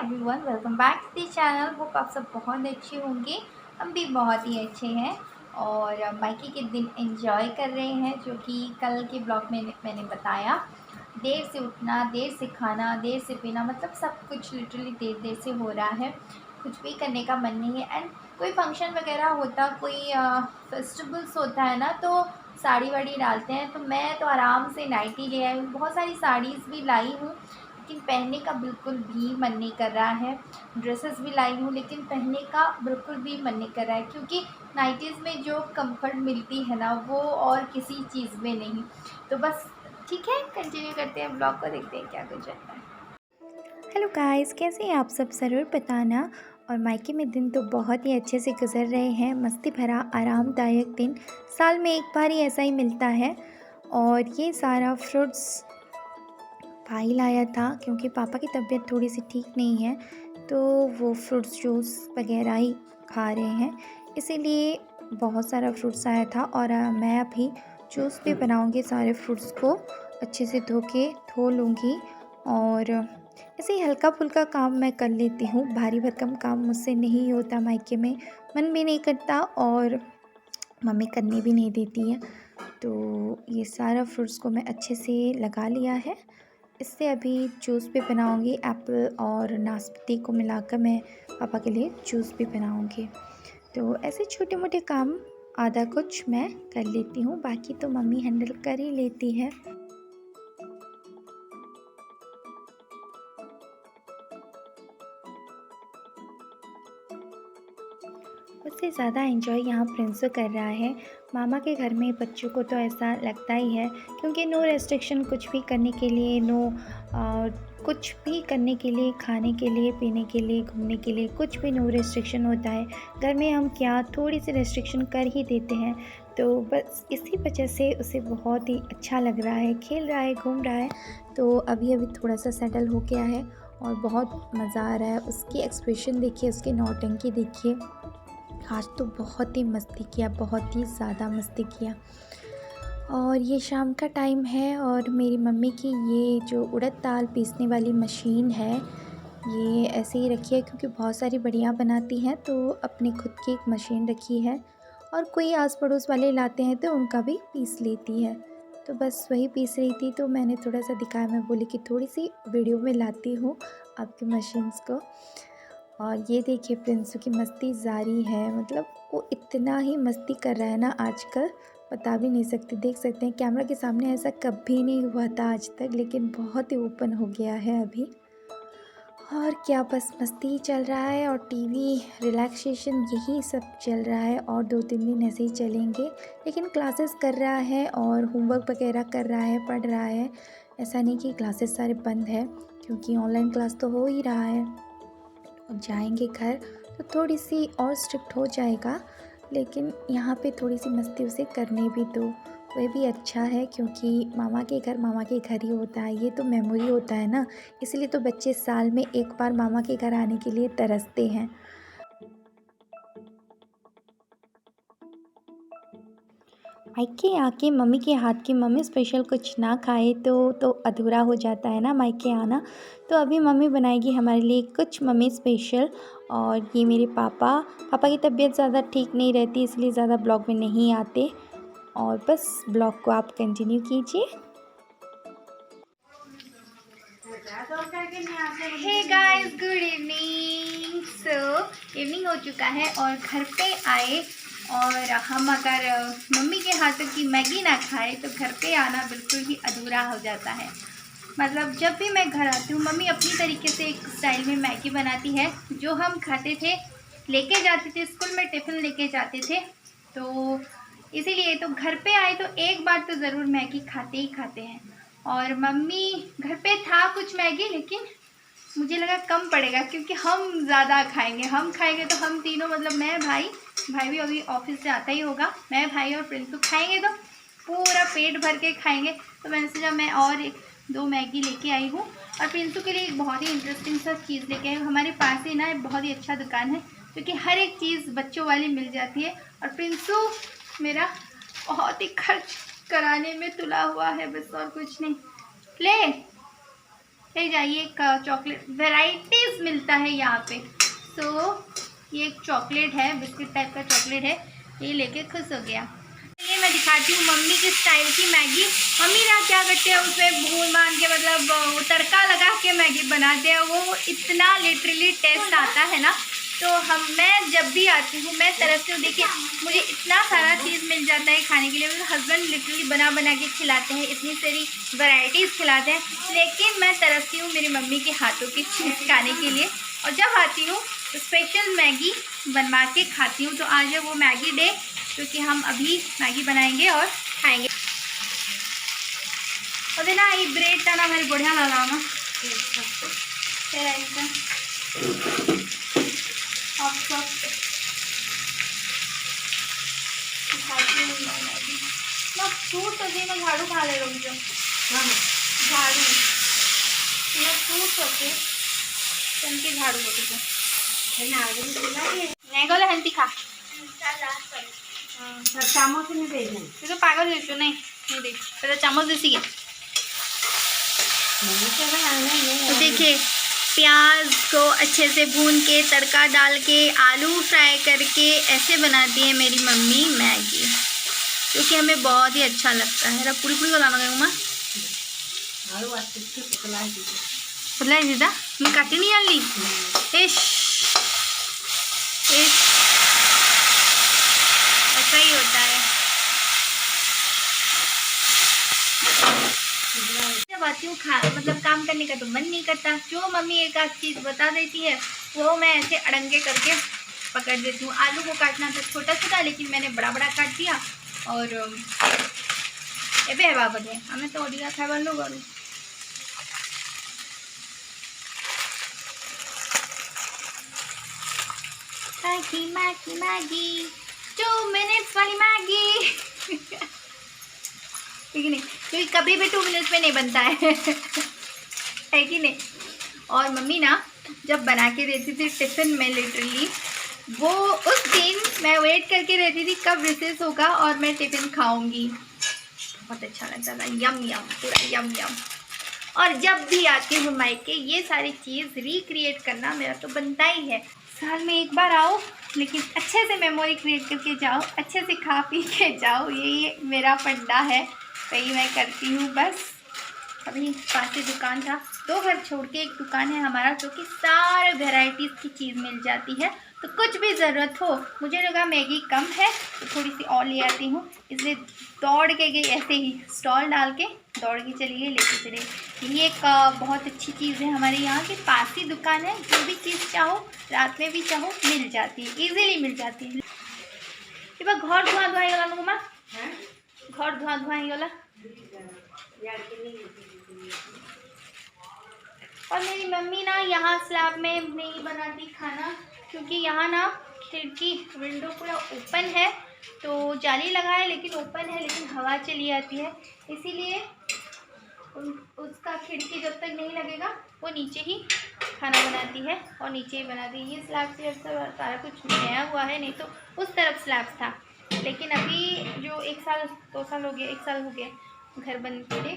Everyone, welcome back to the channel. Hope आप सब बहुत अच्छे होंगे। हम भी बहुत ही अच्छे हैं और मायके के दिन एंजॉय कर रहे हैं, जो कि कल के ब्लॉग में मैंने बताया। देर से उठना, देर से खाना, देर से पीना, मतलब सब कुछ लिटरली देर देर से हो रहा है। कुछ भी करने का मन नहीं है। एंड कोई फंक्शन वगैरह होता, कोई फेस्टिवल्स होता है ना, तो साड़ी वाड़ी डालते हैं। तो मैं तो आराम से नाइटी ले आई हूँ, बहुत सारी साड़ीज़ भी लाई हूँ, लेकिन पहनने का बिल्कुल भी मन नहीं कर रहा है। ड्रेसेस भी लाई हूँ, लेकिन पहनने का बिल्कुल भी मन नहीं कर रहा है, क्योंकि नाइटीज़ में जो कंफर्ट मिलती है ना, वो और किसी चीज़ में नहीं। तो बस ठीक है, कंटिन्यू करते हैं ब्लॉग को, देखते हैं क्या कुछ चलता है। हेलो गाइस, कैसे हैं आप सब, ज़रूर बताना। और मायके में दिन तो बहुत ही अच्छे से गुजर रहे हैं, मस्ती भरा आरामदायक दिन। साल में एक बार ही ऐसा ही मिलता है। और ये सारा फ्रूट्स भाई लाया था, क्योंकि पापा की तबीयत थोड़ी सी ठीक नहीं है, तो वो फ्रूट्स जूस वगैरह ही खा रहे हैं, इसीलिए बहुत सारा फ्रूट्स आया था। और मैं अभी जूस भी बनाऊंगी, सारे फ्रूट्स को अच्छे से धो लूँगी। और ऐसे ही हल्का फुल्का काम मैं कर लेती हूँ, भारी भरकम काम मुझसे नहीं होता मायके में, मन भी नहीं करता और मम्मी करने भी नहीं देती है। तो ये सारा फ्रूट्स को मैं अच्छे से लगा लिया है। इससे अभी जूस भी बनाऊंगी, एप्पल और नाशपाती को मिलाकर मैं पापा के लिए जूस भी बनाऊंगी। तो ऐसे छोटे मोटे काम आधा कुछ मैं कर लेती हूँ, बाकी तो मम्मी हैंडल कर ही लेती है। उससे ज़्यादा एंजॉय यहाँ प्रिंसो कर रहा है। मामा के घर में बच्चों को तो ऐसा लगता ही है, क्योंकि नो रेस्ट्रिक्शन, कुछ भी करने के लिए नो, कुछ भी करने के लिए, खाने के लिए, पीने के लिए, घूमने के लिए, कुछ भी नो रेस्ट्रिक्शन होता है। घर में हम क्या थोड़ी सी रेस्ट्रिक्शन कर ही देते हैं। तो बस इसी वजह से उसे बहुत ही अच्छा लग रहा है, खेल रहा है, घूम रहा है। तो अभी अभी थोड़ा सा सेटल हो गया है और बहुत मज़ा आ रहा है। उसकी एक्सप्रेशन देखिए, उसकी नौटंकी देखिए। आज तो बहुत ही मस्ती किया, बहुत ही ज़्यादा मस्ती किया। और ये शाम का टाइम है और मेरी मम्मी की ये जो उड़द दाल पीसने वाली मशीन है, ये ऐसे ही रखी है, क्योंकि बहुत सारी बढ़िया बनाती हैं, तो अपनी खुद की एक मशीन रखी है। और कोई आस पड़ोस वाले लाते हैं तो उनका भी पीस लेती है। तो बस वही पीस रही थी, तो मैंने थोड़ा सा दिखाया, मैं बोली कि थोड़ी सी वीडियो में लाती हूँ आपकी मशीन्स को। और ये देखिए प्रिंसू की मस्ती जारी है, मतलब वो इतना ही मस्ती कर रहा है ना आजकल, बता भी नहीं सकती। देख सकते हैं कैमरा के सामने ऐसा कभी नहीं हुआ था आज तक, लेकिन बहुत ही ओपन हो गया है अभी। और क्या, बस मस्ती ही चल रहा है और टीवी, रिलैक्सेशन, यही सब चल रहा है। और 2-3 दिन ऐसे ही चलेंगे। लेकिन क्लासेस कर रहा है और होमवर्क वगैरह कर रहा है, पढ़ रहा है। ऐसा नहीं कि क्लासेस सारे बंद है, क्योंकि ऑनलाइन क्लास तो हो ही रहा है। और जाएंगे घर तो थोड़ी सी और स्ट्रिक्ट हो जाएगा, लेकिन यहाँ पे थोड़ी सी मस्ती उसे करने भी दो, वह भी अच्छा है, क्योंकि मामा के घर ही होता है, ये तो मेमोरी होता है ना। इसलिए तो बच्चे साल में एक बार मामा के घर आने के लिए तरसते हैं। मायके आके मम्मी के हाथ की, मम्मी स्पेशल कुछ ना खाए तो अधूरा हो जाता है ना मायके आना। तो अभी मम्मी बनाएगी हमारे लिए कुछ मम्मी स्पेशल। और ये मेरे पापा की तबीयत ज़्यादा ठीक नहीं रहती, इसलिए ज़्यादा ब्लॉग में नहीं आते। और बस ब्लॉग को आप कंटिन्यू कीजिए। Hey guys, good evening. Evening हो चुका है और घर पे आए, और हम अगर मम्मी के हाथों की मैगी ना खाए तो घर पे आना बिल्कुल ही अधूरा हो जाता है। मतलब जब भी मैं घर आती हूँ, मम्मी अपनी तरीके से एक स्टाइल में मैगी बनाती है, जो हम खाते थे, लेके जाते थे स्कूल में, टिफ़िन लेके जाते थे। तो इसीलिए तो घर पे आए तो एक बार तो ज़रूर मैगी खाते ही खाते हैं। और मम्मी घर पे था कुछ मैगी, लेकिन मुझे लगा कम पड़ेगा, क्योंकि हम ज़्यादा खाएंगे, हम खाएंगे तो हम तीनों, मतलब मैं, भाई भी अभी ऑफिस से आता ही होगा, मैं, भाई और प्रिंसू खाएंगे तो पूरा पेट भर के खाएंगे। तो मैंने सोचा मैं और 2 मैगी लेके आई हूँ। और प्रिंसू के लिए एक बहुत ही इंटरेस्टिंग सा चीज़ लेके आई हूँ। हमारे पास ही ना एक बहुत ही अच्छा दुकान है, क्योंकि हर एक चीज़ बच्चों वाली मिल जाती है। और प्रिंसू मेरा बहुत ही खर्च कराने में तुला हुआ है, बस और कुछ नहीं। ले ले जाइए, एक चॉकलेट वेराइटीज़ मिलता है यहाँ पे। ये एक चॉकलेट है, बिस्किट टाइप का चॉकलेट है, ये लेके खुश हो गया। ये मैं दिखाती हूँ मम्मी के स्टाइल की मैगी। मम्मी ना क्या करते हैं, उसमें भून मान के मतलब वो तड़का लगा के मैगी बनाते हैं, वो इतना लिटरली टेस्ट आता है ना। तो मैं जब भी आती हूँ मैं तरसती हूँ। देखिए मुझे इतना सारा चीज़ मिल जाता है खाने के लिए, मेरे हस्बैंड लिटरली बना बना के खिलाते हैं, इतनी सारी वैरायटीज़ खिलाते हैं, लेकिन मैं तरसती हूँ मेरी मम्मी के हाथों की चीज़ खाने के लिए। और जब आती हूँ तो स्पेशल मैगी बनवा के खाती हूँ। तो आज है वो मैगी डे, क्योंकि हम अभी मैगी बनाएंगे और खाएंगे। अभी ना ये ब्रेड टाना भारी बढ़िया लगा ना, फ्रूट सब्जी में झाड़ू खा ले लोग जो झाड़ू फ्रूट होते उनकी झाड़ू होती नहीं गले हेल्थी खा चामच नहीं दे तो पागल हो नहीं दे पहले चामच देसी है। तो देखिए प्याज को अच्छे से भून के तड़का डाल के आलू फ्राई करके ऐसे बनाती है मेरी मम्मी मैगी, क्योंकि हमें बहुत ही अच्छा लगता है। पूरी पूरी बनाना गई माँ पतला सीधा मैं काटी नहीं डाल ली। ऐसा ही होता है। जब आती हूँ मतलब काम करने का तो मन नहीं करता, जो मम्मी एक आध चीज़ बता देती है वो मैं ऐसे अड़ंगे करके पकड़ देती हूँ। आलू को काटना था छोटा छोटा, लेकिन मैंने बड़ा बड़ा काट दिया। और एबे है बाबा दे हमें तो ओडिया खाए वालों करूँ। मैगी मैगी मैगी 2 मिनट्स वाली मैगी ठीक नहीं, क्योंकि कभी भी 2 मिनट्स में नहीं बनता है कि नहीं। और मम्मी ना जब बना के देती थी टिफ़िन में, लिटरली वो उस दिन मैं वेट करके रहती थी कब रिसेस होगा और मैं टिफ़िन खाऊंगी। बहुत अच्छा लगता था, यम यम पूरा यम यम। और जब भी आती हूँ मायके ये सारी चीज़ रिक्रिएट करना मेरा तो बनता ही है। साल में एक बार आओ, लेकिन अच्छे से मेमोरी क्रिएट करके जाओ, अच्छे से खा पी के जाओ, यही मेरा फंडा है, वही मैं करती हूँ बस। अभी पास ही दुकान था, 2 घर छोड़ के एक दुकान है हमारा, जो कि सारे वेराइटीज़ की चीज़ मिल जाती है। तो कुछ भी ज़रूरत हो, मुझे लगा मैगी कम है तो थोड़ी सी और ले आती हूँ, इसलिए दौड़ के गई, ऐसे ही स्टॉल डाल के दौड़ के चली गई, लेके चले। ये एक बहुत अच्छी चीज़ है, हमारे यहाँ के पास ही दुकान है, जो भी चीज़ चाहो रात में भी चाहो मिल जाती है, ईजिली मिल जाती है। घर धुआ धुआई गला नुमा, घर धुआ धुआई गला। और मेरी मम्मी ना यहाँ स्लैब में नहीं बनाती खाना, क्योंकि यहाँ ना खिड़की विंडो पूरा ओपन है, तो जाली लगा है लेकिन ओपन है, लेकिन हवा चली आती है, इसीलिए उसका खिड़की जब तक नहीं लगेगा वो नीचे ही खाना बनाती है और नीचे ही बनाती है। ये स्लैब से सारा कुछ नया हुआ है, नहीं तो उस तरफ स्लैब था, लेकिन अभी जो 1 साल 2 साल हो गया, 1 साल हो गया घर बनते थे,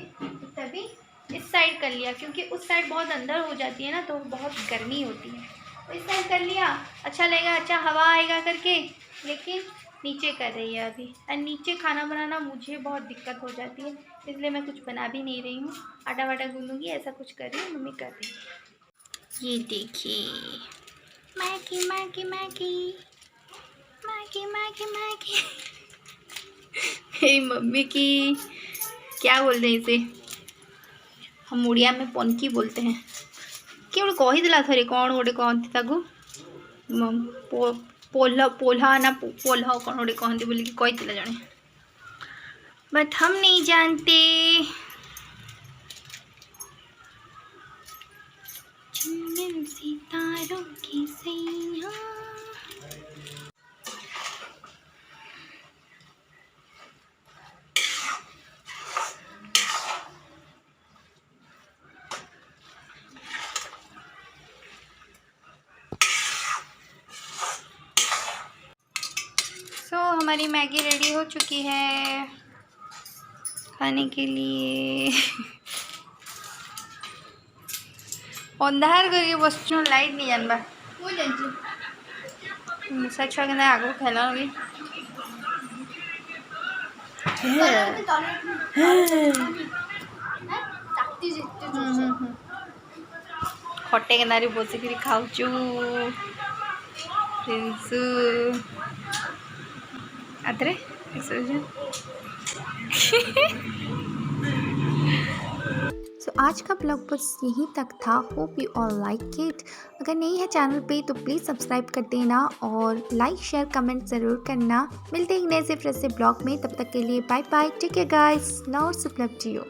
तभी इस साइड कर लिया, क्योंकि उस साइड बहुत अंदर हो जाती है ना, तो बहुत गर्मी होती है, तो इस साइड कर लिया, अच्छा लगेगा, अच्छा हवा आएगा करके। लेकिन नीचे कर रही है अभी, और नीचे खाना बनाना मुझे बहुत दिक्कत हो जाती है, इसलिए मैं कुछ बना भी नहीं रही हूँ, आटा वाटा गूंदूंगी, ऐसा कुछ कर रही हूँ, मम्मी कर रही है। ये देखिए Maggi Maggi Maggi Maggi Maggi Maggi मेरी मम्मी की, क्या बोलते हैं इसे, हम उड़िया में पनकी बोलते हैं। किए गोटे कहीदेला थे कौन गोटे कहती ताकू पोल्हा पोल्हा ना पोल्हा कौन गोटे कहती बोल कही जड़े, बट हम नहीं जानते। सितारों की सैया हमारी मैगी रेडी हो चुकी है खाने के लिए ଅନ୍ଧାର କରିକି ବସିଛୁ ଲାଇଟ୍ नहीं जानबा निशा छुआ के आगू खेल भी खटे के नारी बसिक खाऊचु प्रिंसु आदरे सो आज का ब्लॉग बस यहीं तक था। Hope you all like it. अगर नहीं है चैनल पे तो प्लीज़ सब्सक्राइब कर देना और लाइक शेयर कमेंट ज़रूर करना। मिलते हैं नए से फ्रेश से ब्लॉग में, तब तक के लिए bye bye, take care guys, love और लव टू यू।